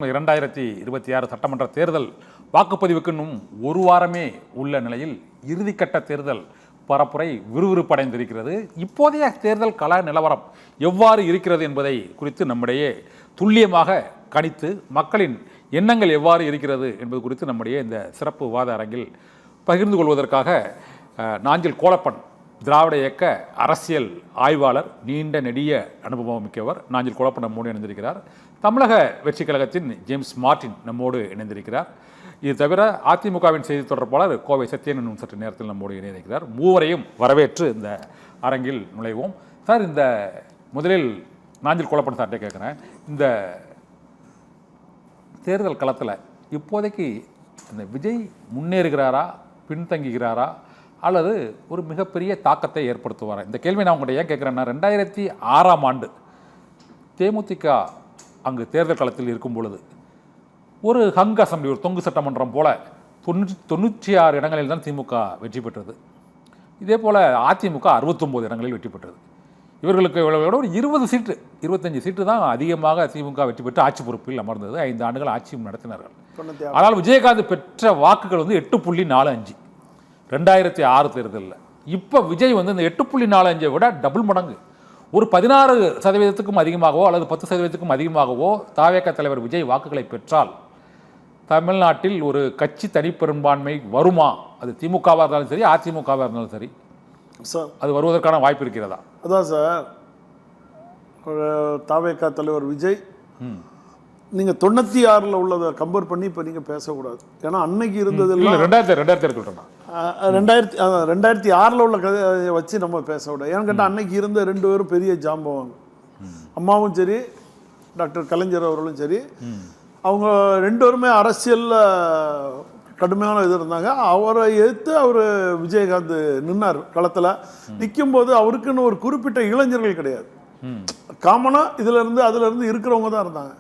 2026 சட்டமன்ற தேர்தல் வாக்குப்பதிவுக்கு இன்னும் ஒரு வாரமே உள்ள நிலையில் இறுதிக்கட்ட தேர்தல் பரப்புரை விறுவிறுப்படைந்திருக்கிறது. இப்போதைய தேர்தல் கள நிலவரம் எவ்வாறு இருக்கிறது என்பதை குறித்து நம்முடைய துல்லியமாக கணித்து மக்களின் எண்ணங்கள் எவ்வாறு இருக்கிறது என்பது குறித்து நம்முடைய இந்த சிறப்பு விவாத அரங்கில் பகிர்ந்து கொள்வதற்காக நாஞ்சில் கோலப்பன் திராவிட இயக்க அரசியல் ஆய்வாளர், நீண்ட நெடிய அனுபவம் மிக்கவர் நாஞ்சில் கோலப்பன் நம்மோடு இணைந்திருக்கிறார். தமிழக வெற்றி கழகத்தின் ஜேம்ஸ் மார்டின் நம்மோடு இணைந்திருக்கிறார். இது தவிர அதிமுகவின் செய்தி தொடர்பாளர் கோவை சத்யன் என்னும் சற்று நேரத்தில் நம்மோடு இணைந்திருக்கிறார். மூவரையும் வரவேற்று இந்த அரங்கில் நுழைவோம். சார், இந்த முதலில் நாஞ்சில் கோலப்பன் சார்ட்டே கேட்குறேன், இந்த தேர்தல் களத்தில் இப்போதைக்கு இந்த விஜய் முன்னேறுகிறாரா, பின்தங்குகிறாரா, அல்லது ஒரு மிகப்பெரிய தாக்கத்தை ஏற்படுத்துவாரா? இந்த கேள்வி நான் உங்கள்கிட்ட ஏன் கேட்குறேன்னா, 2006ஆம் ஆண்டு தேமுதிக அங்கு தேர்தல் களத்தில் இருக்கும் பொழுது ஒரு ஹங் அசம்பிளி, ஒரு தொங்கு சட்டமன்றம் போல 96 இடங்களில் தான் திமுக வெற்றி பெற்றது. இதே போல் அதிமுக 69 இடங்களில் வெற்றி பெற்றது. இவர்களுக்கு விட ஒரு 20 சீட்டு 25 சீட்டு தான் அதிகமாக திமுக வெற்றி பெற்று ஆட்சி பொறுப்பில் அமர்ந்தது. 5 ஆண்டுகள் ஆட்சியும் நடத்தினார்கள். ஆனால் விஜயகாந்த் பெற்ற வாக்குகள் 8.45 2006 தேர்தலில். இப்போ விஜய் இந்த 8.45 விட டபுள் மடங்கு, ஒரு 16% அதிகமாகவோ அல்லது 10% அதிகமாகவோ தாவேக தலைவர் விஜய் வாக்குகளை பெற்றால் தமிழ்நாட்டில் ஒரு கட்சி தனிப்பெரும்பான்மை வருமா? அது திமுகவாக இருந்தாலும் சரி, அதிமுகவாக இருந்தாலும் சரி, சார் அது வருவதற்கான வாய்ப்பு இருக்கிறதா? அதான் சார், தாவேக தலைவர் விஜய் நீங்கள் 96ல் உள்ளதை கம்பேர் பண்ணி இப்போ நீங்கள் பேசக்கூடாது. ஏன்னா அன்னைக்கு இருந்ததெல்லாம் 2006ல் உள்ள கதையை வச்சு நம்ம பேசக்கூடாது. ஏன்னு கேட்டால் அன்னைக்கு இருந்த 2 பேரும் பெரிய ஜாம்பவாங்க. அம்மாவும் சரி, டாக்டர் கலைஞர் அவர்களும் சரி, அவங்க 2 பேருமே அரசியலில் கடுமையான இது இருந்தாங்க. அவரை எதிர்த்து அவர் விஜயகாந்த் நின்னார் களத்தில். நிற்கும்போது அவருக்குன்னு ஒரு குறிப்பிட்ட இளைஞர்கள் கிடையாது, காமனாக இதிலேருந்து அதிலேருந்து இருக்கிறவங்க தான் இருந்தாங்க.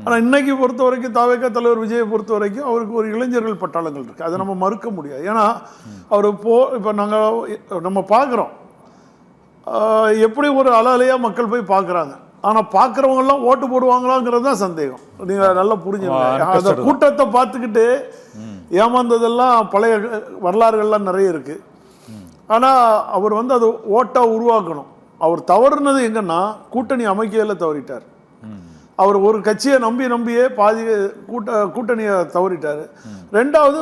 ஆனால் இன்னைக்கு பொறுத்த வரைக்கும் தாவேக தலைவர் விஜயை பொறுத்த வரைக்கும் அவருக்கு ஒரு இளைஞர்கள் பட்டாளங்கள் இருக்குது. அதை நம்ம மறுக்க முடியாது. ஏன்னா அவர் இப்போ நம்ம பார்க்குறோம் எப்படி ஒரு அலையாக மக்கள் போய் பார்க்குறாங்க. ஆனால் பார்க்குறவங்கெல்லாம் ஓட்டு போடுவாங்களாங்கிறது தான் சந்தேகம். நீங்கள் நல்லா புரிஞ்சுக்கணும். அந்த கூட்டத்தை பார்த்துக்கிட்டு ஏமாந்ததெல்லாம் பழைய வரலாறுகள்லாம் நிறைய இருக்குது. ஆனால் அவர் அதை ஓட்டாக உருவாக்கணும். அவர் தவறுனது எங்கன்னா கூட்டணி அமைக்கையில் தவறிட்டார். அவர் ஒரு கட்சியை நம்பியே பாதி கூட்டணியை தவறிட்டார். 2வது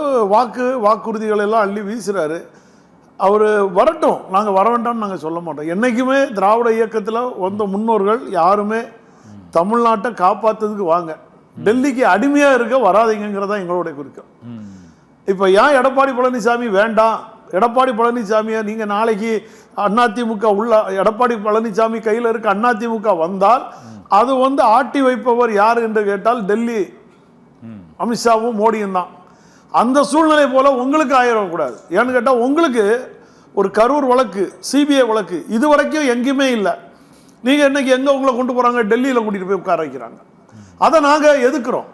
வாக்குறுதிகள் எல்லாம் அள்ளி வீசுறாரு. அவர் வரட்டும், நாங்கள் வர வேண்டாம்னு நாங்கள் சொல்ல மாட்டோம். என்றைக்குமே திராவிட இயக்கத்தில் வந்த முன்னோர்கள் யாருமே தமிழ்நாட்டை காப்பாற்றுறதுக்கு வாங்க, டெல்லிக்கு அடிமையாக இருக்க வராதிங்கிறதா எங்களுடைய குறிக்கோள். இப்போ ஏன் எடப்பாடி பழனிசாமி வேண்டாம்? எடப்பாடி பழனிசாமியை நீங்கள் நாளைக்கு அதிமுக உள்ள எடப்பாடி பழனிசாமி கையில் இருக்க அதிமுக வந்தால் அது ஆட்டி வைப்பவர் யார் என்று கேட்டால் டெல்லி அமித்ஷாவும் மோடியும் தான். அந்த சூழ்நிலை போல உங்களுக்கு ஆயிடக்கூடாது. ஏன்னு கேட்டால் உங்களுக்கு ஒரு கரூர் வழக்கு, சிபிஐ வழக்கு இதுவரைக்கும் எங்கேயுமே இல்லை. நீங்கள் இன்னைக்கு எங்கே உங்களை கொண்டு போகிறாங்க? டெல்லியில் கூட்டிகிட்டு போய் உட்கார வைக்கிறாங்க. அதை நாங்கள் எதுக்குறோம்.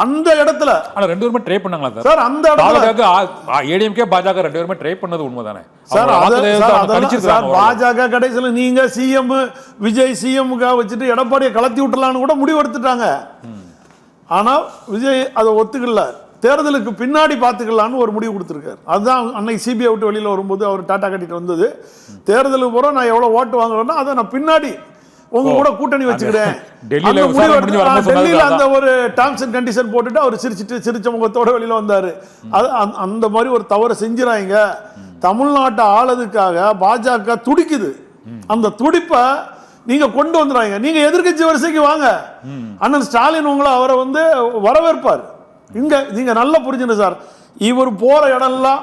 அந்த இடத்துல 2 பேருமே ட்ரை பண்ணாங்களா சார்? அந்த இடத்துல ஏடிஎம்கே பாஜக 2 பேருமே ட்ரை பண்ணது உண்மைதானே சார்? பாஜக கடைசியில் நீங்க சிஎம் விஜய் சிஎம்முக வச்சுட்டு எடப்பாடியை கலத்தி விட்டுலான்னு கூட முடிவெடுத்துட்டாங்க. ஆனா விஜய் அதை ஒத்துக்கல. தேர்தலுக்கு பின்னாடி பார்த்துக்கலான்னு ஒரு முடிவு கொடுத்துருக்காரு. அதுதான் அன்னைக்கு சிபிஐ விட்டு வெளியில் வரும்போது அவர் டாட்டா கட்டிட்டு வந்தது. தேர்தலுக்கு போகிறோம், நான் எவ்வளோ ஓட்டு வாங்குறேன்னா அதை நான் பின்னாடி உங்க கூட கூட்டணி வச்சுக்கிறேன். டெல்லியில் அந்த ஒரு டேர்ம்ஸ் அண்ட் கண்டிஷன் போட்டுட்டு அவர் சிரிச்ச முகத்தோட வெளியில வந்தாரு. அது அந்த மாதிரி ஒரு தவறை செஞ்சிடாங்க. தமிழ்நாட்டை ஆளதுக்காக பாஜக துடிக்குது. அந்த துடிப்பை நீங்க கொண்டு வந்துடுறாங்க. நீங்க எதிர்கட்சி வரிசைக்கு வாங்க, அண்ணன் ஸ்டாலின் உங்களை அவரை வரவேற்பார். இங்க நீங்க நல்லா புரிஞ்சுங்க சார். இவர் போற இடம்லாம்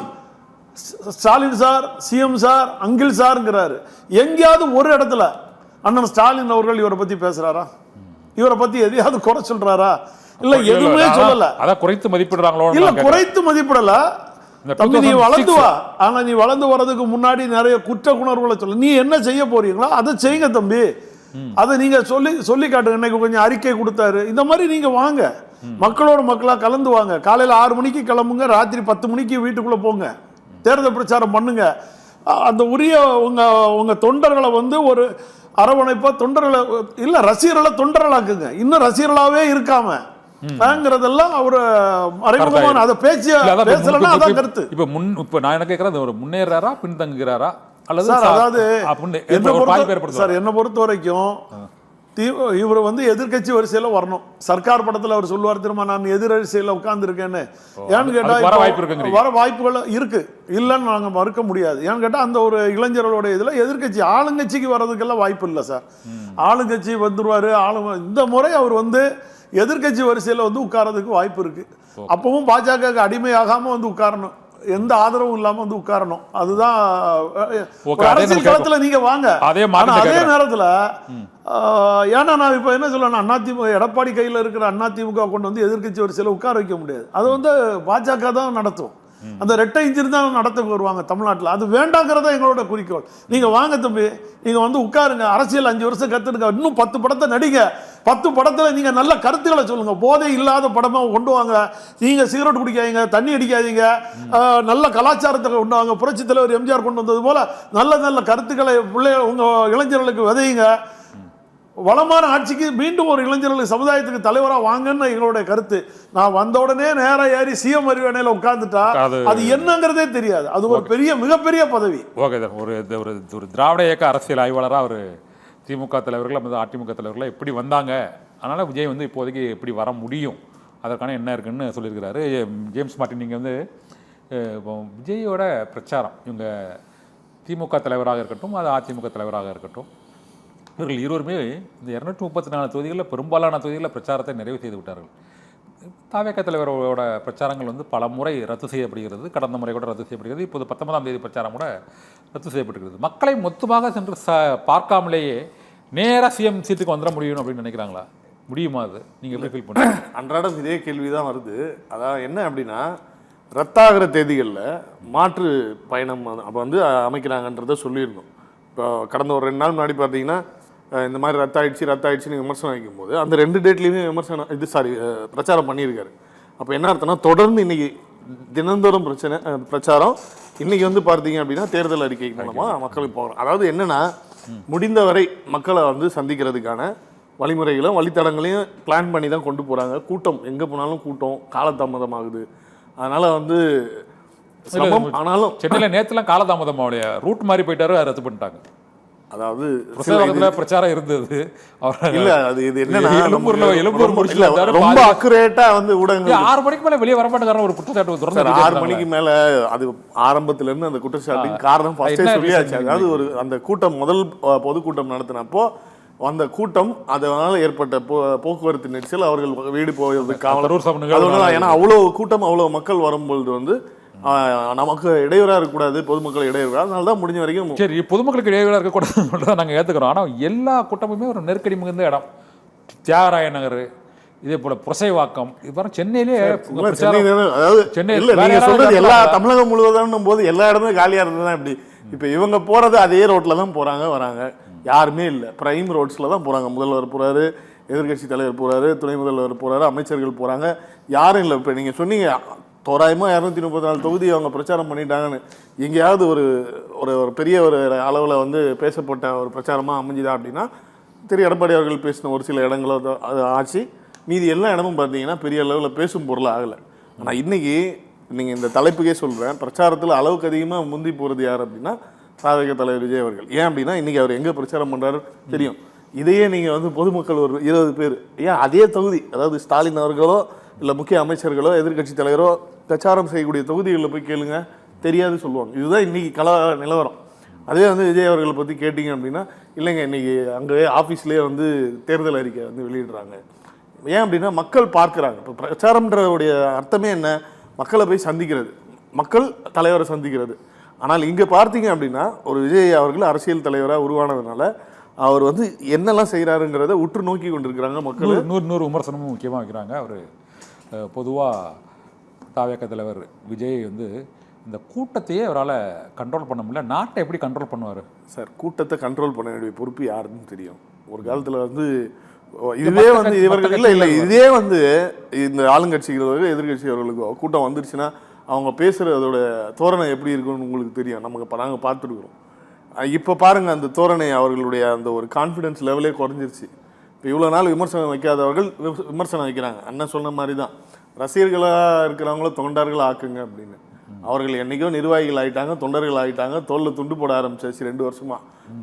Stalin sir, CM sir, uncle சார்ங்கிறாரு. எங்கேயாவது ஒரு இடத்துல அண்ணன் ஸ்டாலின் அவர்கள் இவரை பத்தி பேசுறாரா? இவரை பத்தி எதையாவது குறை சொல்றாரா? இல்ல, எதுவுமே சொல்லல. அதான் குறைத்து மதிப்பிடுறாங்களோ? இல்ல, குறைத்து மதிப்பிடல. தம்பி, நீ வளர்ந்து வா. ஆனா நீ வளர்ந்து வர்றதுக்கு முன்னாடி நிறைய குற்ற குணர்வுகளை சொல்ல. நீ என்ன செய்ய போறீங்களோ அதை செய்யுங்க தம்பி. அதை நீங்க சொல்லி காட்டுங்க. இன்னைக்கு கொஞ்சம் அறிக்கை கொடுத்தாரு. இந்த மாதிரி நீங்க வாங்க, மக்களோட மக்களா கலந்து வாங்க. காலையில 6 மணிக்கு கிளம்புங்க, ராத்திரி 10 மணிக்கு வீட்டுக்குள்ள போங்க, தேர்தல் பிரச்சாரம் பண்ணுங்க. அந்த உரிய உங்க தொண்டர்களை ஒரு அரவணைப்பா தொண்டர்களை இல்ல ரசிகர்களை தொண்டர்களாக்குங்க. இன்னும் ரசிகர்களாவே இருக்காம அவர் மறைமுகமான அதை பேசலன்னா அதான் கருத்து. இப்ப நான் என்ன கேட்கறேன், ஒரு முன்னேறாரா பின்தங்குகிறாரா அல்லது அதாவது என்ன பொறுத்த வரைக்கும் இவர் எதிர்கட்சி வரிசையில வரணும். சர்க்கார் படத்துல அவர் சொல்லுவார் திரும்ப நான் எதிர்வரிசையில உட்கார்ந்து இருக்கேன்னு. ஏன்னு கேட்டா வர வாய்ப்புகள் இருக்கு, இல்லைன்னு நாங்க மறுக்க முடியாது. ஏன்னு கேட்டா அந்த ஒரு இளைஞர்களோட இதுல எதிர்கட்சி ஆளுங்கட்சிக்கு வர்றதுக்கெல்லாம் வாய்ப்பு இல்லை சார். ஆளுங்கட்சி வந்துருவாரு. இந்த முறை அவர் எதிர்கட்சி வரிசையில உட்கார்றதுக்கு வாய்ப்பு இருக்கு. அப்பவும் பாஜக அடிமையாகாம உட்காரணும், எந்த ஆதரவும் இல்லாம உட்காரணும். அதுதான் அரசியல் களத்துல நீங்க வாங்க. அதே நேரத்துல ஏன்னா நான் இப்ப என்ன சொல்லணும், அதிமுக எடப்பாடி கையில இருக்கிற அதிமுக கொண்டு எதிர்கட்சி ஒரு சில உட்கார வைக்க முடியாது. அது பாஜக தான் நடத்தும். அந்த ரெட்டை இன்ஜின் தான் நடத்த வருவாங்க தமிழ்நாட்டில். அது வேண்டாங்கிறதா எங்களோட குறிக்கோள். நீங்க வாங்க தம்பி, நீங்க உட்காருங்க, அரசியல் 5 வருஷம் கத்துடுங்க, இன்னும் 10 படத்தை நடிங்க. 10 படத்துல நீங்க நல்ல கருத்துக்களை சொல்லுங்க. போதை இல்லாத படமா கொண்டு வாங்க. நீங்க சிகரெட் குடிக்காதீங்க, தண்ணி அடிக்காதீங்க, நல்ல கலாச்சாரத்தை கொண்டு வாங்க. புரட்சி தலைவர் எம்ஜிஆர் கொண்டு வந்தது போல நல்ல நல்ல கருத்துக்களை உங்க இளைஞர்களுக்கு விதையுங்க. வளமான ஆட்சிக்கு மீண்டும் ஒரு இளைஞர்களுக்கு சமுதாயத்துக்கு தலைவராக வாங்கன்னு எங்களுடைய கருத்து. நான் வந்த உடனே நேரம் ஏறி சிஎம் அறிவாணையில் உட்கார்ந்துட்டா அது என்னங்கிறதே தெரியாது. அது ஒரு மிகப்பெரிய பதவி. ஓகே சார், ஒரு திராவிட இயக்க அரசியல் ஆய்வாளராக ஒரு திமுக தலைவர்கள் அல்லது அதிமுக தலைவர்கள் எப்படி வந்தாங்க, அதனால விஜய் இப்போதைக்கு எப்படி வர முடியும், அதற்கான என்ன இருக்குன்னு சொல்லியிருக்கிறாரு ஜேம்ஸ் மார்ட்டின். நீங்கள் விஜயோட பிரச்சாரம், இவங்க திமுக தலைவராக இருக்கட்டும் அது அதிமுக தலைவராக இருக்கட்டும், இவர்கள் இருவருமே இந்த 234 தொகுதிகளில் பெரும்பாலான தொகுதிகளில் பிரச்சாரத்தை நிறைவு செய்து விட்டார்கள். தாவேக தலைவரோட பிரச்சாரங்கள் பல முறை ரத்து செய்யப்படுகிறது. கடந்த முறை கூட ரத்து செய்யப்படுகிறது. இப்போது 19ஆம் தேதி பிரச்சாரம் கூட ரத்து செய்யப்பட்டிருக்கிறது. மக்களை மொத்தமாக சென்று பார்க்காமலேயே நேராக சிஎம் சீட்டுக்கு வந்துட முடியும் அப்படின்னு நினைக்கிறாங்களா? முடியுமா? அது நீங்கள் எப்படி ஃபீல் பண்ணுறீங்க? அன்றாடம் இதே கேள்வி தான் வருது. அதான் என்ன அப்படின்னா, ரத்தாகிற தேதிகளில் மாற்று பயணம் அப்போ அமைக்கிறாங்கன்றதை சொல்லியிருந்தோம். இப்போ கடந்த ஒரு 2 நாள் முன்னாடி பார்த்தீங்கன்னா இந்த மாதிரி ரத்தாயிடுச்சுன்னு விமர்சனம் வைக்கும்போது அந்த 2 டேட்லேயுமே பிரச்சாரம் பண்ணியிருக்காரு. அப்போ என்ன அர்த்தம்னா, தொடர்ந்து இன்னைக்கு தினந்தோறும் பிரச்சாரம். இன்னைக்கு பார்த்தீங்க அப்படின்னா தேர்தல் அறிக்கை மூலமாக மக்களுக்கு போகிறோம். அதாவது என்னன்னா, முடிந்தவரை மக்களை சந்திக்கிறதுக்கான வழிமுறைகளும் வழித்தடங்களையும் பிளான் பண்ணி தான் கொண்டு போகிறாங்க. கூட்டம் எங்கே போனாலும் கூட்டம் காலதாமதம் ஆகுது. அதனால ஆனாலும் சென்னையில் நேற்றுலாம் காலதாமதம் ரூட் மாதிரி போயிட்டாரு, ரத்து பண்ணிட்டாங்க. அதாவது பிரச்சாரம் இருந்தது இல்ல, அது இது என்னன்னா ரொம்ப அக்குரேட்டா ஊடகங்கள் 6 மணிக்கு மேல வெளியே வர மாட்டேங்கிறாங்க ஒரு குற்றச்சாட்டு. 6 மணிக்கு மேல அது ஆரம்பத்துல இருந்து அந்த குற்றச்சாட்டுக்கு காரணம் ஃபர்ஸ்டே சொல்லியாச்சு. அதாவது அந்த கூட்டம் முதல் பொதுக்கூட்டம் நடத்தினப்போ அந்த கூட்டம் அதனால ஏற்பட்ட போக்குவரத்து நெரிசல், அவர்கள் வீடு போவதற்கு ஏன்னா அவ்வளவு கூட்டம் அவ்வளவு மக்கள் வரும்பொழுது நமக்கு இடையூறாக இருக்கக்கூடாது, பொதுமக்கள் இடையூறா, அதனால தான் முடிஞ்ச வரைக்கும் சரி பொதுமக்களுக்கு இடையூறாக இருக்கக்கூடாது நாங்கள் ஏற்றுக்கிறோம். ஆனால் எல்லா கூட்டமுமே ஒரு நெருக்கடி மிகுந்த இடம். தியாகராய நகர், இதே போல புரசைவாக்கம், இது சென்னையிலே அதாவது நீங்க சொல்றது எல்லா தமிழகம் முழுவதும் போது எல்லா இடமே காலியாக இருந்தது தான். இப்படி இப்போ இவங்க போறது அதே ரோட்ல தான் போறாங்க வராங்க, யாருமே இல்லை. பிரைம் ரோட்ஸ்ல தான் போறாங்க. முதல்வர் போறாரு, எதிர்கட்சி தலைவர் போறாரு, துணை முதல்வர் போறாரு, அமைச்சர்கள் போறாங்க, யாரும் இல்லை. இப்போ நீங்க சொன்னீங்க தோராயமாக 234 தொகுதி அவங்க பிரச்சாரம் பண்ணிட்டாங்கன்னு. எங்கேயாவது ஒரு ஒரு பெரிய ஒரு அளவில் பேசப்பட்ட ஒரு பிரச்சாரமாக அமைஞ்சுதா அப்படின்னா, எடப்பாடி அவர்கள் பேசின ஒரு சில இடங்களோ அது ஆச்சு. மீதி எல்லா இடமும் பார்த்தீங்கன்னா பெரிய அளவில் பேசும் பொருள் ஆகலை. ஆனால் இன்னைக்கு நீங்கள் இந்த தலைப்புக்கே சொல்கிறேன், பிரச்சாரத்தில் அளவுக்கு அதிகமாக முந்தி போகிறது யார் அப்படின்னா தாவேக தலைவர் விஜய் அவர்கள். ஏன் அப்படின்னா இன்றைக்கி அவர் எங்கே பிரச்சாரம் பண்ணுறாரு தெரியும். இதையே நீங்கள் பொதுமக்கள் ஒரு 20 பேர் ஏன் அதே தொகுதி, அதாவது ஸ்டாலின் அவர்களோ இல்லை முக்கிய அமைச்சர்களோ எதிர்கட்சி தலைவரோ பிரச்சாரம் செய்யக்கூடிய தொகுதிகளில் போய் கேளுங்க, தெரியாது சொல்லுவாங்க. இதுதான் இன்னைக்கு நிலவரம். அதே விஜய் அவர்களை பற்றி கேட்டிங்க அப்படின்னா, இல்லைங்க இன்னைக்கு அங்கே ஆஃபீஸ்லேயே தேர்தல் அறிக்கை வெளியிடுறாங்க. ஏன் அப்படின்னா மக்கள் பார்க்குறாங்க. இப்போ பிரச்சாரம்ன்றவுடைய அர்த்தமே என்ன? மக்களை போய் சந்திக்கிறது, மக்கள் தலைவரை சந்திக்கிறது. ஆனால் இங்கே பார்த்தீங்க அப்படின்னா ஒரு விஜய் அவர்கள் அரசியல் தலைவராக உருவானதுனால அவர் என்னெல்லாம் செய்கிறாருங்கிறத உற்று நோக்கி கொண்டிருக்கிறாங்க மக்கள். 100 விமர்சனமும் முக்கியமாக வைக்கிறாங்க. அவர் பொதுவாக தாவேக தலைவர் விஜய் இந்த கூட்டத்தையே அவரால் கண்ட்ரோல் பண்ண முடியல. நாட்டை எப்படி கண்ட்ரோல் பண்ணுவார் சார்? கூட்டத்தை கண்ட்ரோல் பண்ண வேண்டிய பொறுப்பு யாருன்னு தெரியும். ஒரு காலத்தில் இதுவே இவர்கள் இல்லை இதே இந்த ஆளுங்கட்சிகளோ எதிர்கட்சிகளோ கூட்டம் வந்துருச்சுன்னா அவங்க பேசுகிறதோட தோரணை எப்படி இருக்குன்னு உங்களுக்கு தெரியும். நாங்கள் பார்த்துருக்குறோம். இப்போ பாருங்கள், அந்த தோரணை அவர்களுடைய அந்த ஒரு கான்ஃபிடென்ஸ் லெவலே குறைஞ்சிருச்சு. இப்போ இவ்வளோ நாள் விமர்சனம் வைக்காதவர்கள் விமர்சனம் வைக்கிறாங்க. அண்ணன் சொன்ன மாதிரி தான், ரசிகர்களாக இருக்கிறவங்கள தொண்டர்கள் ஆக்குங்க அப்படின்னு. அவர்கள் என்றைக்கோ நிர்வாகிகள் ஆகிட்டாங்க, தொண்டர்கள் ஆகிட்டாங்க. தோல்ல துண்டு போட ஆரம்பிச்சாச்சு 2 வருஷமா.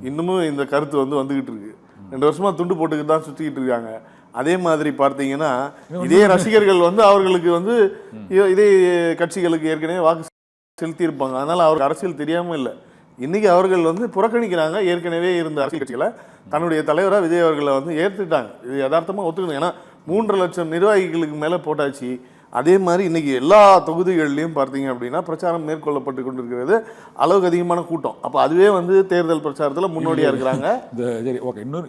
இன்னமும் இந்த கருத்து வந்துக்கிட்டு இருக்கு. 2 வருஷமா துண்டு போட்டுக்கிட்டு தான் சுற்றிக்கிட்டு இருக்காங்க. அதே மாதிரி பார்த்தீங்கன்னா இதே ரசிகர்கள் அவர்களுக்கு இதே கட்சிகளுக்கு ஏற்கனவே வாக்கு செலுத்தியிருப்பாங்க. அதனால் அவருக்கு அரசியல் தெரியாமல் இல்லை. இன்னைக்கு அவர்கள் புறக்கணிக்கிறாங்க. ஏற்கனவே இருந்த அரசியல் கட்சிகளை தன்னுடைய தலைவராக விஜய் அவர்களை ஏற்றுட்டாங்க. இது யதார்த்தமாக ஒத்துக்கணும். ஏன்னா 3.5 லட்சம் நிர்வாகிகளுக்கு மேலே போட்டாச்சு. அதே மாதிரி இன்னைக்கு எல்லா தொகுதிகள்லையும் பார்த்தீங்க அப்படின்னா பிரச்சாரம் மேற்கொள்ளப்பட்டு கொண்டிருக்கிறது. அளவுக்கு அதிகமான கூட்டம். அப்போ அதுவே தேர்தல் பிரச்சாரத்தில் முன்னோடியாக இருக்கிறாங்க.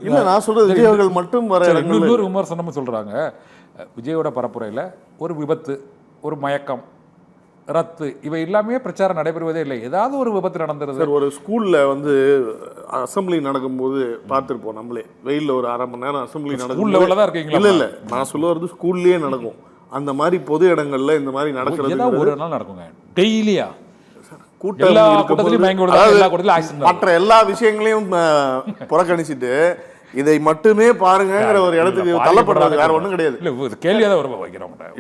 இல்லை, நான் சொல்றது விஜய் அவர்கள் மட்டும் வர இன்னொரு விமர்சனமும் சொல்றாங்க. விஜயோட பரப்புரையில் ஒரு விபத்து, ஒரு மயக்கம், ரத்து, இவை எல்லாமே பிரச்சாரம் நடைபெறுவதே இல்லை. ஏதாவது ஒரு விபத்து நடந்துருது. சார், ஒரு ஸ்கூல்ல அசம்பிளி நடக்கும்போது பார்த்துருப்போம் நம்மளே. வெயிலில் ஒரு 1/2 மணி நேரம் அசம்பிளி நடக்கும். இல்லை இல்லை, நான் சொல்ல வருது ஸ்கூல்லேயே நடக்கும். அந்த மாதிரி பொது இடங்கள்ல இந்த மாதிரி நடக்கிறது ஒரு நாள் நடக்குங்க. டெய்லியா மற்ற எல்லா விஷயங்களையும் புறக்கணிச்சுட்டு இதை மட்டுமே பாருங்கிற ஒரு இடத்துக்கு தள்ளப்படுறது வேற ஒன்றும் கிடையாது.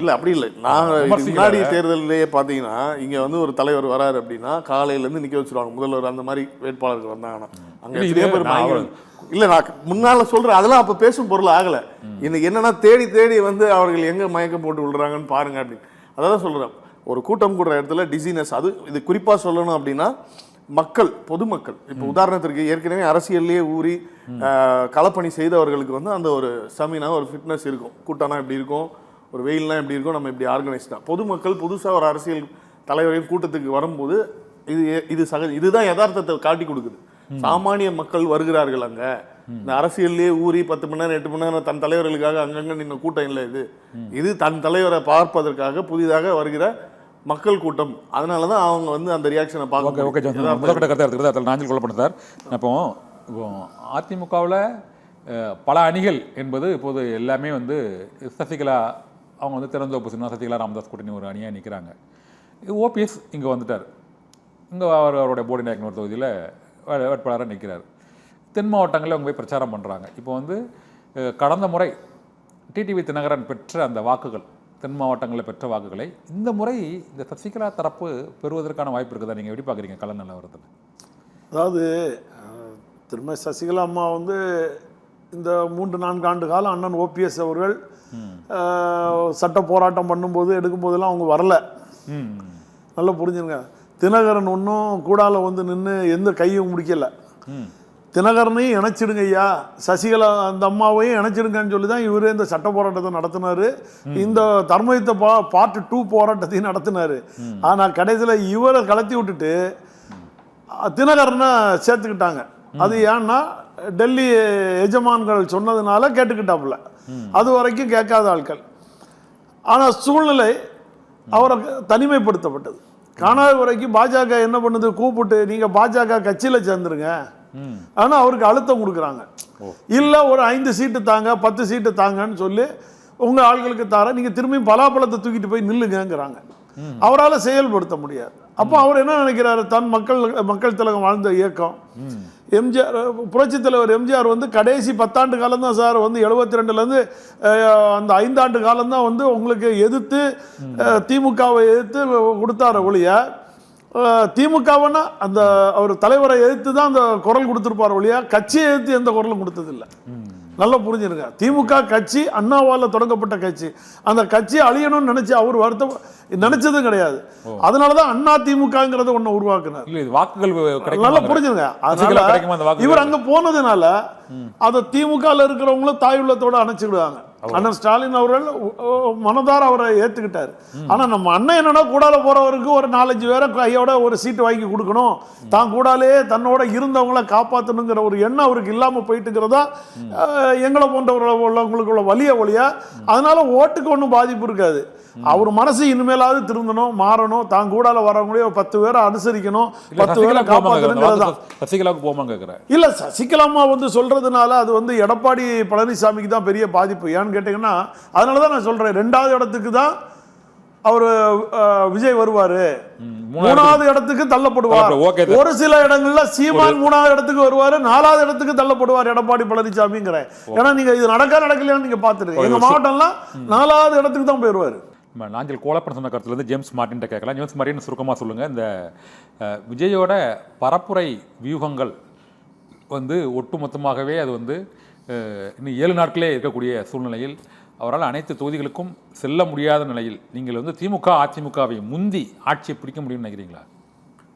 இல்ல அப்படி இல்லை. நான் முன்னாடி தேர்தலிலேயே பார்த்தீங்கன்னா இங்க ஒரு தலைவர் வராரு அப்படின்னா காலையிலேருந்து நிக்க வச்சிருவாங்க முதல்வர். அந்த மாதிரி வேட்பாளர்கள் வந்தாங்கன்னா அங்க நிறைய பேர் இல்ல, நான் முன்னால சொல்றேன், அதெல்லாம் அப்ப பேசும் பொருள் ஆகல. இன்னைக்கு என்னன்னா தேடி தேடி அவர்கள் எங்க மயக்கம் போட்டு விடுறாங்கன்னு பாருங்க அப்படின்னு. அதான் சொல்றேன், ஒரு கூட்டம் கூடுற இடத்துல டிசினஸ். அது இது குறிப்பா சொல்லணும் அப்படின்னா மக்கள், பொதுமக்கள். இப்போ உதாரணத்திற்கு ஏற்கனவே அரசியல்லையே ஊறி களப்பணி செய்தவர்களுக்கு அந்த ஒரு ஸ்டமினா, ஒரு ஃபிட்னஸ் இருக்கும். கூட்டம்னா எப்படி இருக்கும், ஒரு வெயில்னா எப்படி இருக்கும், நம்ம இப்படி ஆர்கனைஸ் தான். பொதுமக்கள் புதுசாக ஒரு அரசியல் தலைவரின் கூட்டத்துக்கு வரும்போது இதுதான் யதார்த்தத்தை காட்டி கொடுக்குது. சாமானிய மக்கள் வருகிறார்கள் அங்க. இந்த அரசியல்லே ஊறி 10 மணி நேரம் 8 மணி நேரம் தன் தலைவர்களுக்காக அங்கங்க நின்ன கூட்டம் இல்லை. இது தன் தலைவரை பார்ப்பதற்காக புதிதாக வருகிற மக்கள் கூட்டம். அதனாலதான் அவங்க அந்த ரியாக்ஷனை பார்க்க நாஞ்சில் கொல்லப்படும் சார். அப்போ அதிமுகவில் பல அணிகள் என்பது இப்போது எல்லாமே சசிகலா அவங்க திறந்தோப்பு சின்ன சசிகலா ராமதாஸ் கூட்டணி ஒரு அணியாக நிற்கிறாங்க. ஓபிஎஸ் இங்கே வந்துட்டார். இங்கே அவருடைய போடி நாயக்கனூர் தொகுதியில் வேட்பாளராக நிற்கிறார். தென் மாவட்டங்களில் அவங்க போய் பிரச்சாரம் பண்ணுறாங்க. இப்போ கடந்த முறை டிடிவி தினகரன் பெற்ற அந்த வாக்குகள், தென் மாவட்டங்களில் பெற்ற வாக்குகளை இந்த முறை இந்த சசிகலா தரப்பு பெறுவதற்கான வாய்ப்பு இருக்குதா? நீங்கள் எப்படி பார்க்குறீங்க கள நிலவரத்தில்? அதாவது திரும்ப சசிகலா அம்மா இந்த 3-4 ஆண்டு காலம் அண்ணன் ஓபிஎஸ் அவர்கள் சட்ட போராட்டம் பண்ணும்போது எடுக்கும்போதெல்லாம் அவங்க வரல. நல்லா புரிஞ்சுங்க. தினகரன் ஒன்றும் கூடால நின்று எந்த கையும் முடிக்கலை. தினகரனையும் இணைச்சிடுங்க ஐயா, சசிகலா அந்த அம்மாவையும் இணைச்சிடுங்கன்னு சொல்லி தான் இவரே இந்த சட்ட போராட்டத்தை நடத்தினாரு. இந்த தர்மயுத்த பார்ட் 2 போராட்டத்தையும் நடத்தினாரு. ஆனால் கடைசியில் இவரை கலத்தி விட்டுட்டு தினகரனை சேர்த்துக்கிட்டாங்க. அது ஏன்னா டெல்லி எஜமான்கள் சொன்னதுனால கேட்டுக்கிட்டாப்புல. அது வரைக்கும் கேட்காத ஆட்கள். ஆனால் சூழ்நிலை அவரை தனிமைப்படுத்தப்பட்டது. காணாத வரைக்கும் பாஜக என்ன பண்ணுது, கூப்பிட்டு நீங்கள் பாஜக கட்சியில் சேர்ந்துருங்க. ஆனால் அவருக்கு அழுத்தம் கொடுக்குறாங்க. இல்லை ஒரு 5 சீட்டு தாங்க, 10 சீட்டு தாங்கன்னு சொல்லி உங்கள் ஆட்களுக்கு தர, நீங்கள் திரும்பியும் பலாப்பழத்தை தூக்கிட்டு போய் நில்லுங்கிறாங்க. அவரால் செயல்படுத்த முடியாது. அப்போ அவர் என்ன நினைக்கிறாரு, தன் மக்கள் திலகம் வாழ்ந்த இயக்கம் எம்ஜிஆர், புரட்சி தலைவர் எம்ஜிஆர் கடைசி 10 ஆண்டு காலம் தான் சார் 72லேருந்து அந்த 5 ஆண்டு காலம் தான் உங்களுக்கு எதிர்த்து திமுகவை எதிர்த்து கொடுத்தார ஒழிய, திமுகவனா அந்த அவர் தலைவரை எதிர்த்து தான் அந்த குரல் கொடுத்துருப்பார் ஒழிய கட்சியை எதிர்த்து எந்த குரலும் கொடுத்ததில்லை. நல்லா புரிஞ்சிருங்க. திமுக கட்சி அண்ணாவால் தொடங்கப்பட்ட கட்சி. அந்த கட்சி அழியணும்னு நினைச்சு அவர் வருத்தம் நினைச்சதும் கிடையாது. அதனாலதான் அண்ணா திமுகங்கிறத ஒண்ணு உருவாக்குனார். நல்லா புரிஞ்சுங்க. அதனால இவர் அங்க போனதுனால அதை திமுகல இருக்கிறவங்களும் தாய் உள்ளத்தோட அணைச்சிடுவாங்க. அண்ணன் ஸ்டாலின் அவர்கள் மனதார அவரை ஏத்துக்கிட்டாரு. ஆனா நம்ம அண்ணன் என்னன்னா கூடால போறவருக்கு ஒரு 4-5 பேரை கையோட ஒரு சீட்டு வாங்கி கொடுக்கணும், தான் கூடாலே தன்னோட இருந்தவங்கள காப்பாற்றணுங்கிற ஒரு எண்ணம் அவருக்கு இல்லாம போயிட்டுங்கிறதா எங்களை போன்றவர்களுக்குள்ள வலிய ஒழியா. அதனால ஓட்டுக்கு ஒன்றும் பாதிப்பு இருக்காது. அவர் மனசு இனிமேலாவது திருந்தணும், மாறணும், தான் கூடால வரவங்களே 10 பேரை அனுசரிக்கணும், 10 பேரை காப்பாற்றணுங்கிறதா. இல்ல சசிகலா அம்மா சொல்றதுனால அது எடப்பாடி பழனிசாமிக்கு தான் பெரிய பாதிப்பு. ஏன்னு கேட்டீங்கன்னா, அதனாலதான் நான் சொல்றேன் 2வது இடத்துக்கு தான் அவர் விஜய் வருவாரு, 3வது இடத்துக்கு தள்ளப்படுவார். ஒரு சில இடங்கள்ல சீமான் 3வது இடத்துக்கு வருவாரு, 4வது இடத்துக்கு தள்ளப்படுவார் எடப்பாடி பழனிசாமிங்கிறேன். ஏன்னா நீங்க இது நடக்கலையான்னு நீங்க பாத்துருங்க. எங்க மாவட்டம்லாம் 4வது இடத்துக்கு தான் போயிருவாரு. நாஞ்சில் கோலப்பன் சொன்ன கருத்துலேருந்து ஜேம்ஸ் மார்ட்டின்ட்ட கேட்கலாம். ஜேம்ஸ் மார்ட்டின் சுருக்கமாக சொல்லுங்கள், இந்த விஜயோட பரப்புரை வியூகங்கள் வந்து ஒட்டுமொத்தமாகவே அது வந்து இன்னும் 7 நாட்களே இருக்கக்கூடிய சூழ்நிலையில் அவரால் அனைத்து தொகுதிகளுக்கும் செல்ல முடியாத நிலையில் நீங்கள் வந்து திமுக அதிமுகவை முந்தி ஆட்சியை பிடிக்க முடியும்னு நினைக்கிறீங்களா?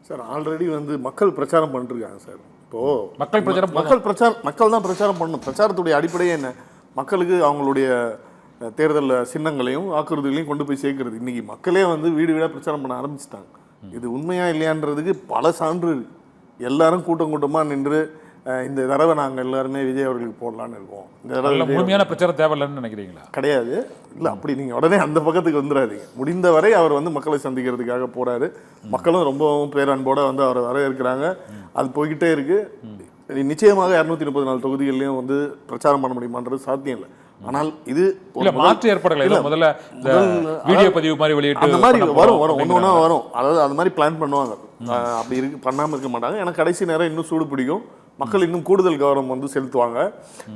சார் ஆல்ரெடி வந்து மக்கள் பிரச்சாரம் பண்ணிருக்காங்க சார். இப்போ மக்கள் தான் பிரச்சாரம் பண்ணணும். பிரச்சாரத்துடைய அடிப்படையே என்ன? மக்களுக்கு அவங்களுடைய தேர்தல் சின்னங்களையும் வாக்குறுதிகளையும் கொண்டு போய் சேர்க்கறது. இன்னைக்கு மக்களே வந்து வீடு வீடாக பிரச்சாரம் பண்ண ஆரம்பிச்சிட்டாங்க. இது உண்மையா இல்லையான்றதுக்கு பல சான்று இருக்கு. எல்லாரும் கூட்டமாக நின்று இந்த தடவை நாங்கள் எல்லாருமே விஜய் அவர்களுக்கு போடலான்னு இருக்கோம். இந்த தடவை முழுமையான பிரச்சாரம் தேவையில்லைன்னு நினைக்கிறீங்களா? கிடையாது. இல்லை, அப்படி நீங்கள் உடனே அந்த பக்கத்துக்கு வந்துடாதீங்க. முடிந்தவரை அவர் வந்து மக்களை சந்திக்கிறதுக்காக போறாரு. மக்களும் ரொம்பவும் பேரன்போடு வந்து அவரை வரவேற்கிறாங்க. அது போய்கிட்டே இருக்கு. நிச்சயமாக 234 தொகுதிகள்லையும் வந்து பிரச்சாரம் பண்ண முடியுமான்றது சாத்தியம் இல்லை. ஆனால் இது மாற்று ஏற்பாடுகள் முதல்ல வீடியோ பதிவு மாதிரி வெளியிட்டு அந்த மாதிரி வரும் ஒன்று வரும். அதாவது அது மாதிரி பிளான் பண்ணுவாங்க. அப்படி பண்ணாமல் இருக்க மாட்டாங்க. ஏன்னா கடைசி நேரம் இன்னும் சூடு பிடிக்கும். மக்கள் இன்னும் கூடுதல் கவனம் வந்து செலுத்துவாங்க.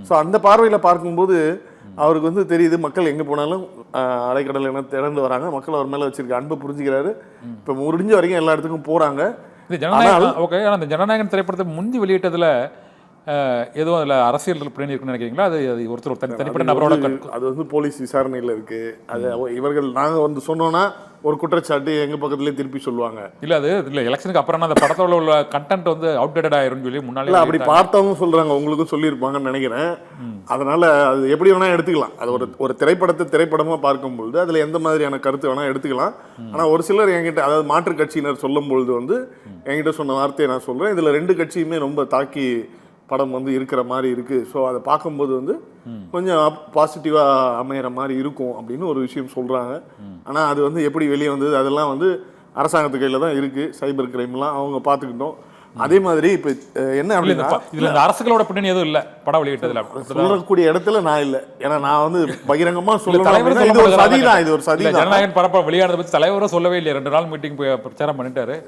ஸோ அந்த பார்வையில் பார்க்கும்போது அவருக்கு வந்து தெரியுது மக்கள் எங்கே போனாலும் அலைக்கடல் என திறந்து வராங்க. மக்கள் அவர் மேலே வச்சிருக்க அன்பை புரிஞ்சுக்கிறாரு. இப்போ முடிஞ்ச வரைக்கும் எல்லா இடத்துக்கும் போகிறாங்க. இந்த ஜனநாயகம் ஓகே. ஆனால் அந்த ஜனநாயகன் திரைப்படத்தை முந்தி வெளியிட்டதில் எதுவும் அதில் அரசியல் பின்னணி இருக்குன்னு நினைக்கிறீங்களா? அது ஒருத்தர் தனிப்பட்ட நபரோட அது வந்து போலீஸ் விசாரணையில் இருக்கு. அது இவர்கள் நாங்கள் வந்து சொன்னோன்னா ஒரு குற்றச்சாட்டு எங்கள் பக்கத்துலேயே திருப்பி சொல்லுவாங்க. இல்லை அது இல்லை எலெக்ஷனுக்கு அப்புறம் அந்த படத்தோட உள்ள கண்டென்ட் வந்து அவுட்டேட்டட் ஆயிரும்னு சொல்லி முன்னாடி அப்படி பார்த்தவங்க சொல்கிறாங்க. உங்களுக்கும் சொல்லியிருப்பாங்கன்னு நினைக்கிறேன். அதனால் அது எப்படி வேணால் எடுத்துக்கலாம். அது ஒரு திரைப்படத்தை திரைப்படமாக பார்க்கும்பொழுது அதில் எந்த மாதிரியான கருத்து வேணால் எடுத்துக்கலாம். ஆனால் ஒரு சிலர் என்கிட்ட, அதாவது மாற்றுக் கட்சியினர் சொல்லும் பொழுது வந்து என்கிட்ட சொன்ன வார்த்தையை நான் சொல்கிறேன். இதில் 2 கட்சியுமே ரொம்ப தாக்கி படம் வந்து இருக்கிற மாதிரி இருக்குது. ஸோ அதை பார்க்கும்போது வந்து கொஞ்சம் பாசிட்டிவாக அமையிற மாதிரி இருக்கும் அப்படின்னு ஒரு விஷயம் சொல்கிறாங்க. ஆனால் அது வந்து எப்படி வெளியே வந்தது அதெல்லாம் வந்து அரசாங்கத்து கையில் தான் இருக்குது. சைபர் கிரைம்லாம் அவங்க பார்த்துக்கிட்டோம். அதே மாதிரி இப்போ என்ன அப்படின்னா இதில் இந்த அரசுகளோட பின்னணி எதுவும் இல்லை படம் வெளியிட்டதில் சொல்லக்கூடிய இடத்துல நான் இல்லை. ஏன்னா நான் வந்து பகிரங்கமாக சொல்லுவேன். இது ஒரு சதி தான். இது ஒரு சதி. ஜனநாயகன் பரப்ப வெளியானதை பற்றி தலைவரும் சொல்லவே இல்லை. 2 நாள் மீட்டிங் போய் பிரச்சாரம் பண்ணிட்டாரு.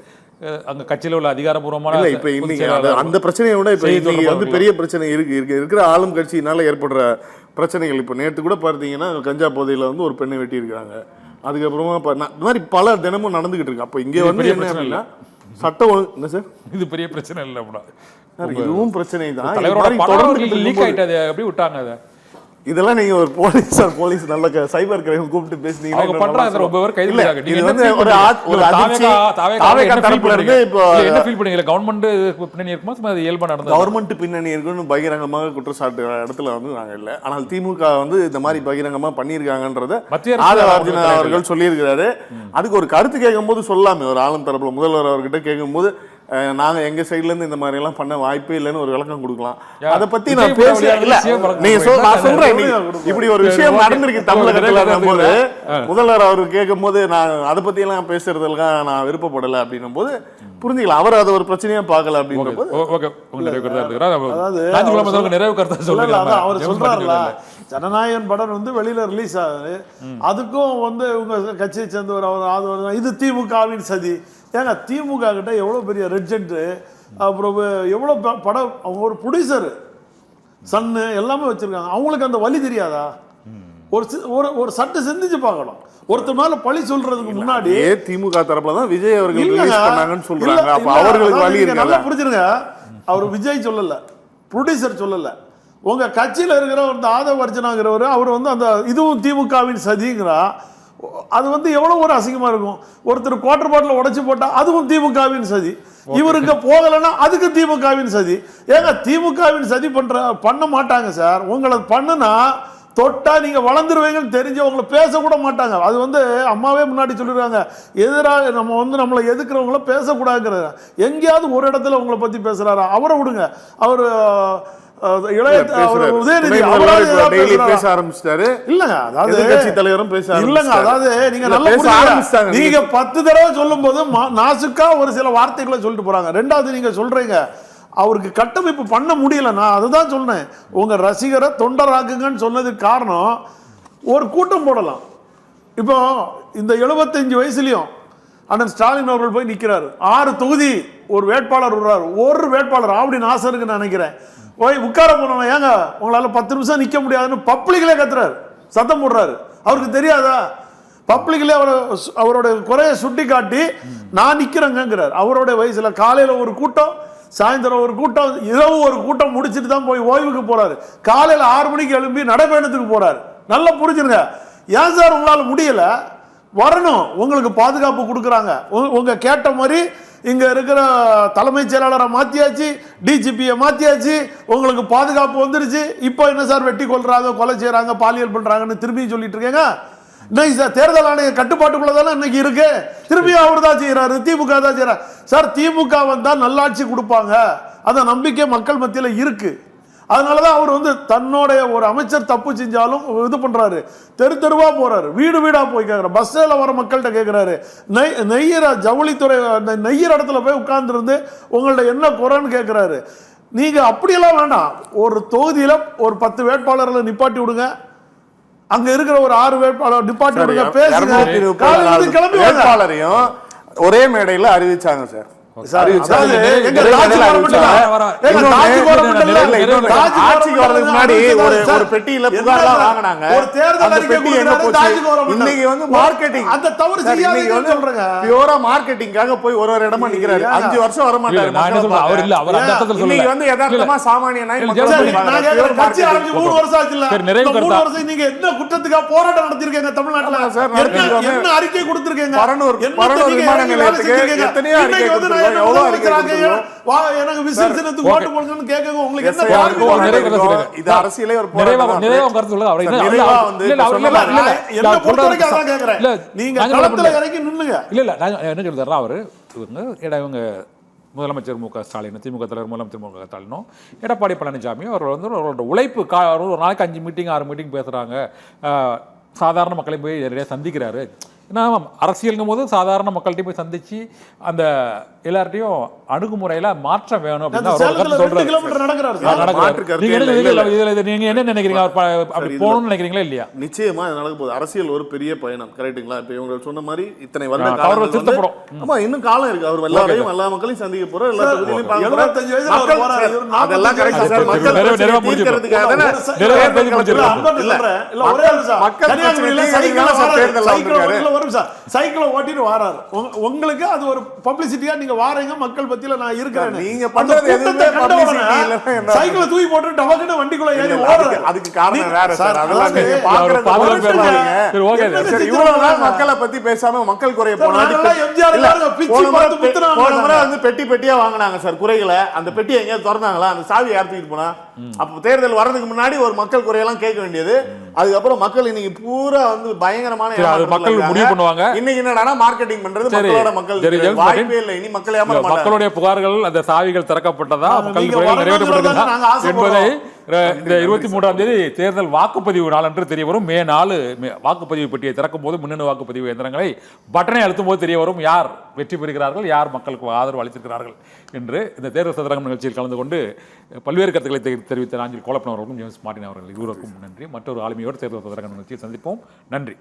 அங்க கட்சியில் உள்ள அதிகாரப்பூர்வமான இப்ப இன்னைக்கு அந்த பிரச்சனையை விட இப்ப இன்னைக்கு வந்து பெரிய பிரச்சனை இருக்கிற ஆளும் கட்சியினால ஏற்படுற பிரச்சனைகள். இப்ப நேற்று கூட பார்த்தீங்கன்னா கஞ்சா போதையில வந்து ஒரு பெண்ணை வெட்டி இருக்காங்க. அதுக்கப்புறமா இந்த மாதிரி பல தினமும் நடந்துகிட்டு இருக்கு. அப்ப இங்க வந்து என்ன அப்படின்னா சட்டம் என்ன சார், இது பெரிய பிரச்சனை இல்லை அப்படின்னா இதுவும் பிரச்சனை தான். தொடர்ந்து லீக் ஆயிட்டு எப்படி விட்டாங்க அதை? இதெல்லாம் நீங்க ஒரு போலீஸ் நல்ல சைபர் கிரைம் கூப்பிட்டு பேசுனீங்க. அவங்க பண்றாங்க. ரொம்ப பேர் கைது பண்ணாங்க. இது வந்து ஒரு தாவேகா தரப்புல இருந்து இப்போ என்ன ஃபீல் பண்ணீங்க? கவர்மெண்ட் பின்னணி இருக்குமா அது இயல்பா நடந்தது? கவர்மெண்ட் பின்னணி இருக்குன்னு பகிரங்கமாக குற்றச்சாட்டு இடத்துல வந்து நாங்க இல்லை. ஆனால் திமுக வந்து இந்த மாதிரி பகிரங்கமா பண்ணியிருக்காங்கன்றத ஆதவர்ஜுனா அவர்கள் சொல்லியிருக்கிறாரு. அதுக்கு ஒரு கருத்து கேட்கும் போது சொல்லாமே ஒரு ஆளும் தரப்புல முதல்வர் அவர்கிட்ட கேட்கும் போது நாங்க எங்க சைட்ல இருந்து இந்த மாதிரி எல்லாம் பண்ண வாய்ப்பே இல்லைன்னு ஒரு விளக்கம் கொடுக்கலாம். அதை பத்தி நான் பேசுறேன். நீங்க நான் சொல்றேன், இப்படி ஒரு விஷயம் நடந்திருக்கு தமிழகத்துல போது முதல்வர் அவர் கேட்கும் போது நான் அதை பத்தி எல்லாம் பேசுறதுலாம் நான் விருப்பப்படலை அப்படின்னும் போது புரிஞ்சுக்கலாம். அவர் அதை ஒரு பிரச்சனையா பார்க்கல அப்படின்ற போது அவர் சொல்றாருல ஜனநாயகன் படம் வந்து வெளியில ரிலீஸ் ஆகுது. அதுக்கும் வந்து உங்க கட்சியை சேர்ந்தவர் இது திமுகவின் சதி. ஏங்க திமுக கிட்ட எவ்வளோ பெரிய ரெட்ஜென்ட்டு, அப்புறம் எவ்வளோ படம், அவங்க ஒரு ப்ரொடியூசரு சன்னு எல்லாமே வச்சுருக்காங்க. அவங்களுக்கு அந்த வழி தெரியாதா? ஒரு சட்டை சிந்திச்சு பார்க்கணும். ஒருத்தர் மேல பழி சொல்றதுக்கு முன்னாடி திமுக தரப்புல தான் விஜய் அவர்கள் ரிலீஸ் பண்ணாங்கன்னு சொல்றாங்க. அப்ப அவங்களுக்கு வழி இருக்கு. நல்லா புரிஞ்சிருங்க. அவர் விஜய் சொல்லல, ப்ரொடியூசர் சொல்லல. உங்க கட்சியில் இருக்கிற ஒரு ஆதவர்ஜனாங்கிறவர் அவர் வந்து அந்த இதுவும் திமுகவின் சதிங்கிறா. அது வந்து எவ்வளவு ஒரு அசிங்கமா இருக்கும். ஒருத்தர் குவார்டர் பாட்டில் உடைச்சு போட்டா அதுவும் திமுகவின் சதி. இவருக்கு போகலைன்னா அதுக்கு திமுகவின் சதி. ஏங்க திமுகவின் சதி பண்ண மாட்டாங்க சார். உங்களை பண்ணுனா தொட்டா நீங்க வளர்ந்துருவீங்கன்னு தெரிஞ்சு உங்களை பேசக்கூட மாட்டாங்க. அது வந்து அம்மாவே முன்னாடி சொல்லிடுறாங்க, எதிராக நம்ம வந்து நம்மளை எதுக்குறவங்கள பேசக்கூடாதுங்கிறத. எங்கேயாவது ஒரு இடத்துல உங்களை பத்தி பேசுறாரா? அவரை விடுங்க. அவர் உதயநிதி பேச ஆரம்பிச்சிட்டாரு. இல்லங்க, அதாவது கட்சி தலைவரும் பேச இல்லங்க, அதாவது நீங்க நல்லா புரிஞ்சுக்கங்க. நீங்க 10 தடவை சொல்லும் போது நாசுக்கா ஒரு சில வார்த்தைகளை சொல்லிட்டு போறாங்க. 2வது நீங்க சொல்றீங்க அவருக்கு கட்டமைப்பு பண்ண முடியல. நான் அதுதான் சொன்னேன். உங்க ரசிகரை தொண்டராக்குங்கன்னு சொன்னதுக்கு காரணம் ஒரு கூட்டம் போடலாம். இப்போ இந்த 75 வயசுலயும் அண்ணன் ஸ்டாலின் அவர்கள் போய் நிக்கிறாரு. 6 தொகுதி ஒரு வேட்பாளர் விடுறாரு. ஒரு வேட்பாளர் ஆவடி நாசருக்கு நினைக்கிறேன் போய் உட்கார போனவன், ஏங்க உங்களால 10 நிமிஷம் நிக்க முடியாதுன்னு பப்ளிக்லே கத்துறாரு, சத்தம் போடுறாரு. அவருக்கு தெரியாதா? பப்ளிக்லே அவரோட குறைய சுட்டி காட்டி நான் நிக்கிறேங்கிறார். அவரோட வயசுல காலையில ஒரு கூட்டம், சாயந்தரம் ஒரு கூட்டம், இரவு ஒரு கூட்டம் முடிச்சுட்டு தான் போய் ஓய்வுக்கு போறாரு. காலையில 6 மணிக்கு எழும்பி நடைபயணத்துக்கு போறாரு. நல்லா புரிஞ்சுருங்க. ஏன் சார் உங்களால முடியல? வரணும், உங்களுக்கு பாதுகாப்பு கொடுக்குறாங்க. உங்க கேட்ட மாதிரி இங்க இருக்கிற தலைமைச் செயலாளரை மாத்தியாச்சு, டிஜிபியை மாத்தியாச்சு, உங்களுக்கு பாதுகாப்பு வந்துருச்சு. இப்போ என்ன சார் வெட்டி கொள்றாங்க, கொலை செய்யறாங்க, பாலியல் பண்றாங்கன்னு திரும்பி சொல்லிட்டு இருக்கீங்க. இன்னைக்கு சார் தேர்தல் ஆணைய கட்டுப்பாட்டுக்குள்ள தானே இன்னைக்கு இருக்கு. திரும்பியும் அவர் தான் செய்யறாரு, திமுக தான் செய்யறாரு. சார் திமுக வந்தா நல்லாட்சி கொடுப்பாங்க, அந்த நம்பிக்கை மக்கள் மத்தியில இருக்கு. அதனாலதான் அவர் தன்னோட ஒரு அமைச்சர் தப்பு செஞ்சாலும் இது பண்றாரு, தெரு தெருவா போறாரு, வீடு வீடா போய் கேட்கிறாரு, பஸ்ல வர மக்கள்கிட்ட கேட்கிறாரு. நெய்யற ஜவுளித்துறை நெய்யற இடத்துல போய் உட்கார்ந்து இருந்து உங்கள்ட்ட என்ன குறைன்னு கேட்கிறாரு. நீங்க அப்படியெல்லாம் வேண்டாம், ஒரு தொகுதியில ஒரு 10 வேட்பாளர்களை நிப்பாட்டி விடுங்க, அங்க இருக்கிற ஒரு 6 வேட்பாளர் நிப்பாட்டி விடுங்க, பேசுங்க, கிளம்பி வேட்பாளரையும் ஒரே மேடையில அறிவிச்சாங்க சார். ஆட்சிக்கு வரதுக்கு முன்னாடி ஒரு பெட்டியில புகார்லாம் வாங்கினாங்க. அந்த பெட்டி எங்க போச்சு? இன்னைக்கு மார்க்கெட்டிங் அந்த தவறு செய்யாதீங்க சொல்றேங்க. பியூரா மார்க்கெட்டிங்காக போய் ஒரு இடமா நிக்கிறாரு. 5 வருஷம் வர மாட்டாரு. அவர் இல்ல, அவர் அந்த அர்த்தத்துல சொல்லல. இன்னைக்கு யதார்த்தமா சாமானிய நாய் கட்சி ஆரம்பிச்சு 3 வருஷம் ஆச்சுல. 3 வருஷம் நீங்க என்ன குற்றத்துக்காக போராட்டம் நடத்திருக்கீங்க தமிழ்நாட்டுல? என்ன அறிக்கை கொடுத்திருக்கீங்க? பரனூர் விமான நிலையத்துக்கு எத்தனையோ அறிக்கை எனக்கு விசில் சின்னத்துக்கு ஓட்டு போடுங்கன்னு கேக்குங்க. உங்களுக்கு என்ன இது அரசியலே ஒரு நிறைய கருத்து சொல்லுங்க. அவர் என்ன பொறுத்த வரைக்கும் அதான் கேக்குறேன். நீங்க களத்துல இறங்கி நின்னுங்க. இல்ல நான் என்ன சொல்றேன், அவரு இவங்க முதலமைச்சர் மு க ஸ்டாலின், திமுக தலைவர் முதலமைச்சர் மு க ஸ்டாலினும், எடப்பாடி பழனிசாமி அவர் அவரோட உழைப்பு ஒரு நாளைக்கு 5 மீட்டிங் 6 மீட்டிங் பேசுறாங்க, சாதாரண மக்களை போய் நிறைய சந்திக்கிறாரு. ஏன்னா அரசியலுங்கும் போது சாதாரண மக்கள்கிட்ட போய் சந்திச்சு அந்த எல்லார்ட்டையும் அணுகுமுறையில மாற்றம் வேணும் அப்படின்னு நீங்க என்ன நினைக்கிறீங்க? அப்படி போகணும்னு நினைக்கிறீங்களா இல்லையா? நிச்சயமா நடக்க போகுது. அரசியல் ஒரு பெரிய பயணம், கரெக்டுங்களா? இப்ப இவங்க சொன்ன மாதிரி இத்தனை வருட ஆமா இன்னும் காலம் இருக்கு. அவர் எல்லாரையும் எல்லா மக்களையும் சந்திக்க போற, எல்லா தொகுதியிலையும் அதெல்லாம் சைக்கிளை ஓட்டிட்டு வராரு. உங்களுக்கு அது ஒரு பப்ளிசிட்டியா நீங்க வாரீங்க, மக்கள் பத்தியில நான் இருக்கிறேன். நீங்க பண்றது எதுவுமே பப்ளிசிட்டி இல்ல. சைக்கிளை தூக்கி போட்டு டபக்குன்னு வண்டிக்குள்ள ஏறி ஓடுறாரு. அதுக்கு காரணம் வேற சார். அதெல்லாம் நீங்க பாக்குறது இவ்வளவு நாள் மக்களை பத்தி பேசாம மக்கள் குறைய போனாங்க. எம்ஜிஆர் பெட்டி பெட்டியா வாங்கினாங்க சார் குறைகளை. அந்த பெட்டியை எங்கேயாவது திறந்தாங்களா? அந்த சாவி யார் தூக்கிட்டு போனா? அப்ப தேர்தல் வர்றதுக்கு முன்னாடி ஒரு மக்கள் குறையெல்லாம் கேட்க வேண்டியது. அதுக்கப்புறம் மக்கள் இன்னைக்கு பூரா பயங்கரமான மக்கள் முடிவு பண்ணுவாங்க. இன்னைக்கு என்னடா மார்க்கெட்டிங் பண்றது, மக்களோட மக்கள் வாய்ப்பே இல்லை. இனி மக்கள் ஏமாற மாட்டாங்க. மக்களுடைய புகார்கள், அந்த சாவிகள் திறக்கப்பட்டதா, மக்கள் குறைகள் நிறைவேற்றப்பட்டதா என்பதை இந்த 23ஆம் தேதி தேர்தல் வாக்குப்பதிவு நாளன்று தெரிய வரும். மே 4 வாக்குப்பதிவு பெட்டியை திறக்கும் போது மின்னணு வாக்குப்பதிவு இயந்திரங்களை பட்டனை அழுத்தும் போது தெரிய வரும் யார் வெற்றி பெறுகிறார்கள், யார் மக்களுக்கு ஆதரவு அளித்திருக்கிறார்கள் என்று. இந்த தேர்தல் சதுரங்கம் நிகழ்ச்சியில் கலந்து கொண்டு பல்வேறு கருத்துக்களை தெரிவித்த நாஞ்சில் கோலப்பன் அவர்களுக்கும் ஜேம்ஸ் மார்ட்டின் அவர்கள் இருவருக்கும் நன்றி. மற்றொரு ஆளுமையோடு தேர்தல் சதுரங்கம் நிகழ்ச்சியில் சந்திப்போம். நன்றி.